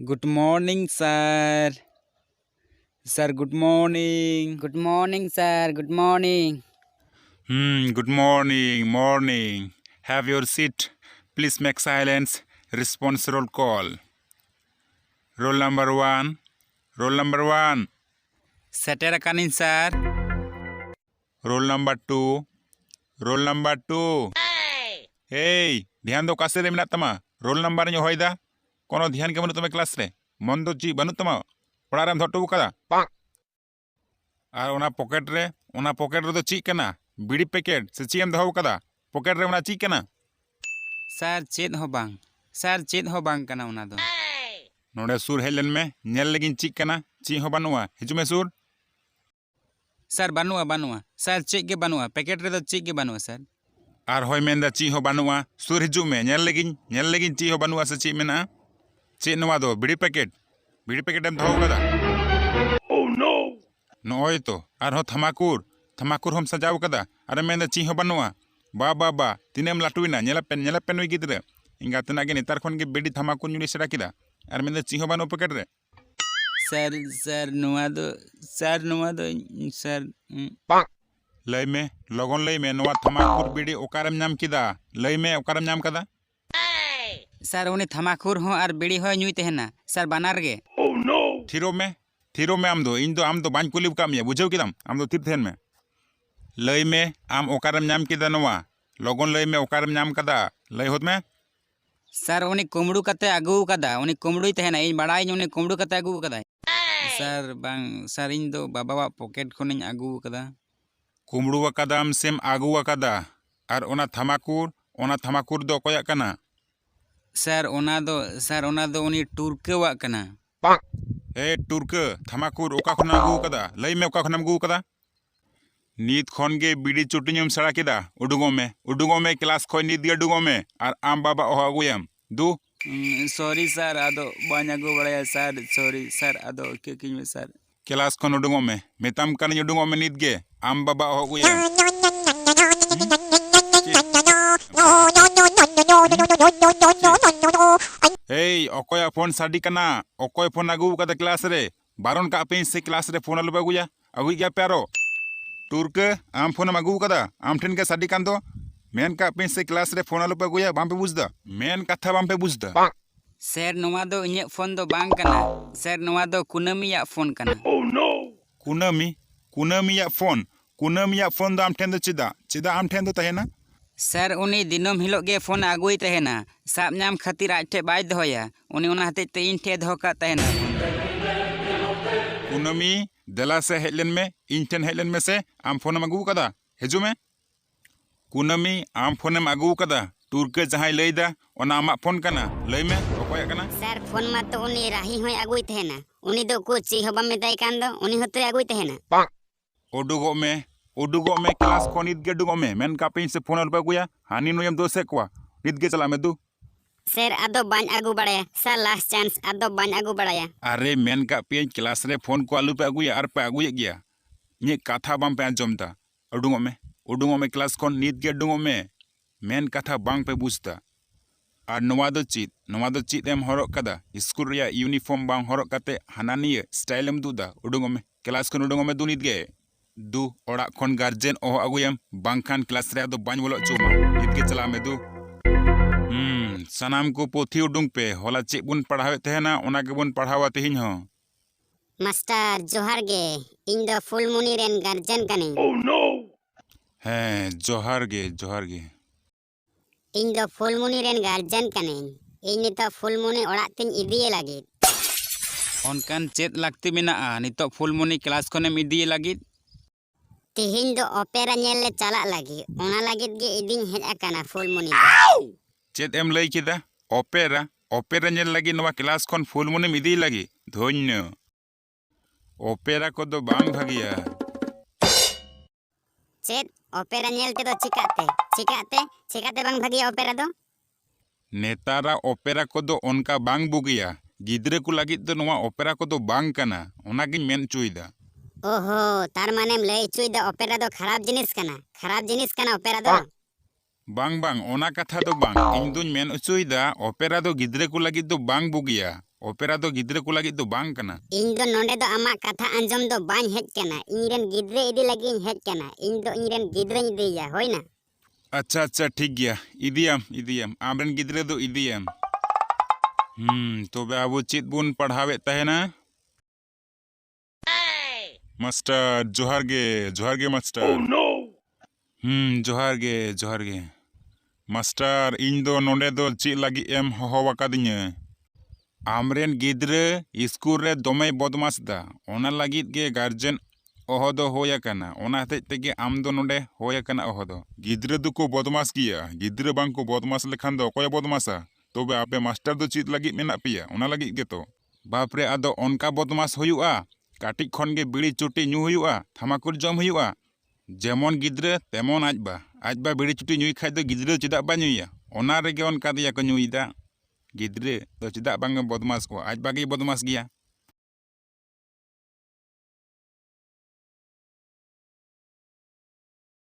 Good morning, sir. Sir, good morning. Good morning, sir. Good morning. Good morning. Have your seat. Please make silence. Response roll call. Roll number one. Setter akanin, sir. Roll number two. Hey, ध्यान दो class रे मेनात तमा roll number ᱧ ᱦᱚᱭᱫᱟ कोनो ध्यान के बनु तमे class रे मन दो ची बनु तमा पड़ा रेम धटू कदा आर ओना पॉकेट रे दो ची कना बीड़ी पैकेट से ची एम दहो कदा पॉकेट रे ओना ची कना Sir, चेद हो बांग. Sir, चेद हो बांग कना उना दो. नोडे सुर हेलन में नेल लगिन ची कना ची हो बनुआ हिजुमे सुर Sir, banua. Sir, चेक के banua. Packet रे दो चेक के banua, sir. आर होय मेंदा ची हो बनुआ सुर हिजु में नेल लगिन ची हो बनुआ से ची मेना ची नवा दो बीड़ी पैकेट एम दहो कदा ओह नो नोय तो आर हो थमाकुर हम सजाव कदा अरे मेंदा ची हो बनुआ बा तिनेम लाटुइना नेला पेन गिद्रे इंगा तना के नेतार खन के बेडी थमाकुर न्यूनी सेरा किदा आर मेंदा ची हो बनु पैकेट रे Sir, नुआ दो. Sir. लय में लगन लय में नवा थमाकुर बीड़ी ओकारम नाम किदा लय में ओकारम नाम कदा Sir, उनी थमाकुर हो आर बीड़ी हो ᱧᱩᱭ तहना. Sir, बानार गे. ओह नो थिरो में आम दो बाñ कुलिब कामिया बुझाव किदाम आम दो थिर थेन में लय में आम ओकारम नाम किदा नवा लगन लय में ओकारम नाम कदा लय होत में Sir, उनी कुमड़ू कते आगू कदा. उनी कुमड़ुई तहना. इन बड़ाई उनी कुमड़ू कते आगू कदा. Sir, bang, sir इन दो बाबा पॉकेट खोनिन आगू कदा. कुमड़ू कदाम सेम आगू कदा आर ओना थमाकुर दो कोया कना Sir, उना दो उनी टुरके कना. ए टुरके थमाकुर ओका खन आगू कदा लय में ओका खनम आगू कदा नीत खन गे बीड़ी चुटियम सड़ा किदा उडुगो में क्लास खय नीत गे उडुगो में आर आम बाबा ओह आगुयम दू Sorry, sir, ado बाñ आगू बड़ाया. Sir, sorry, sir, ado के किन में sir. क्लास खन उडुगो में मेताम कन उडुगो में नीत गे आम बाबा ओह आगुयम Hey, okoy फोन साडी कना okoy फोन आगू कदा क्लास रे बारन का पे से क्लास रे फोन अलबा गुया अगुई गया प्यारो टुरके आम फोन आगू कदा आम ठेन के साडी कान दो मेन का पे से क्लास रे फोन अलबा गुया बाम पे बुझदा मेन कथा बाम पे बुझदा Sir, नोवा दो इᱧ फोन दो बांग कना. Sir, नोवा दो कुनमिया फोन कना. Oh no कुनमिया फोन दो आम ठेन दो चिदा आम ठेन दो तहेना Sir, उनी दिनम हिलोग गे फोन आगुई तहना. साब नाम खातिर आज ठे बाय दोया. उनी उना हते ते इन ठे दो का तहना. कुनमी दला से हेलन में इन ठेन हेलन में से आम फोन आगू कदा हेजु में कुनमी आम फोन आगू कदा टुरके जहां लैदा ओना आमा फोन कना लय में ओकोय कना Sir, phone मा तो उनी राही होय आगुई तहना. उनी दो कुछ ची होबा में दाई कान दो. उनी होते आगुई तहना. उडुगो में क्लास को नित गे डुगो में मेन का पे से फोन अलबा गुया हानि नोयम दो से क्वा नित गे चला में दू Sir, ado bañ आगू बड़ाया. Sir, last chance ado bañ आगू बड़ाया. अरे मेन का पे क्लास रे फोन को आलू पे आगुया आर पे आगुय गया ये कथा बाम पे आंजमता उडुगो में क्लास को नित गे डुगो में मेन कथा बांग पे बुझता आर नवा दो चीत एम हरक कदा स्कूल रे यूनिफॉर्म बांग हरक कते हानानिया स्टाइल एम दुदा उडुगो में क्लास को उडुगो में दू नित गे दू ओड़ा खन गार्जियन ओह आगुयम बांखान क्लास रे दो बाñ बोलो चुमा नित गे चला में दू सनाम को पोथी उडुंग पे होला चे बुन पढ़ावे तहेना ओना के बुन पढ़ावा तेहिन हो मास्टर जोहार गे. इन दो फुलमुनी रेन गार्जियन कने. ओह नो हैं जोहार गे इन दो फुलमुनी रेन गार्जियन कने. इन नितो फुलमुनी ओड़ा तिन इदिए लागिद. उनकान चेत लगती मेना नितो फुलमुनी क्लास कोने मिदिए लागिद. तिहिन दो ओपेरा नेल ले चला लागी. ओना लागिद गे इदिन हेज अकाना फुलमुनी. चेत एम लई किदा ओपेरा नेल लगी नवा क्लास खन फुलमुनी मिदी लगी धन्य ओपेरा को दो बांग भागिया चेत ओपेरा नेल ते दो चिकाते बांग भागिया ओपेरा दो नेतारा ओपेरा को दो उनका बांग बुगिया गिद्रे को लगी दो नवा ओपेरा को दो बांग कना ओना गिन मेन चुईदा ओहो तार माने लई चुईदा ओपेरा दो खराब जिनिस कना ओपेरा दो बांग बांग ओना कथा दो बांग इन दुन मेन उचुइदा ओपेरा दो गिद्रे को लगी दो बांग बुगिया ओपेरा दो गिद्रे को लगी दो बांग कना इन दो नोंडे दो आमा कथा अंजम दो बाñ हेज कना इनरेन गिद्रे इदी लगी हेज कना इन दो इनरेन गिद्रे इदिया होइना अच्छा अच्छा ठीक गया इदियाम आमरेन गिद्रे दो इदियाम तोबे आबो चित बुन पढ़ावे तहेना मास्टर जोहार गे मास्टर जोहार गे मास्टर इन दो नोंडे दो ची लगी एम होहो वकादिnya आमरेन गिद्रे स्कूल रे दोमे बदमाश दा ओना लगी गे गार्जियन ओहो दो होया कना ओना हतेज तेगे आम दो नोंडे होया कना ओहो दो गिद्रे दो को बदमाश गिया गिद्रे बांग को बदमाश लेखान दो कोय बदमाशा तोबे आपे मास्टर दो चित लगी मेना पिया ओना लगी गे तो बाप रे आदो ओनका बदमाश होयुआ काटिक खन गे बिड़ी चुटी न्यू हुयुआ थामाकुर जम हुयुआ जेमन गिद्रे तेमन आजबा बिड़ी चुटी न्यूई खाय दो गिद्रे चिदा बा न्यूया ओना रेगे ओनका दिया को न्यूईदा गिद्रे तो चिदा बांग बदमाश को आजबा गे बदमाश गिया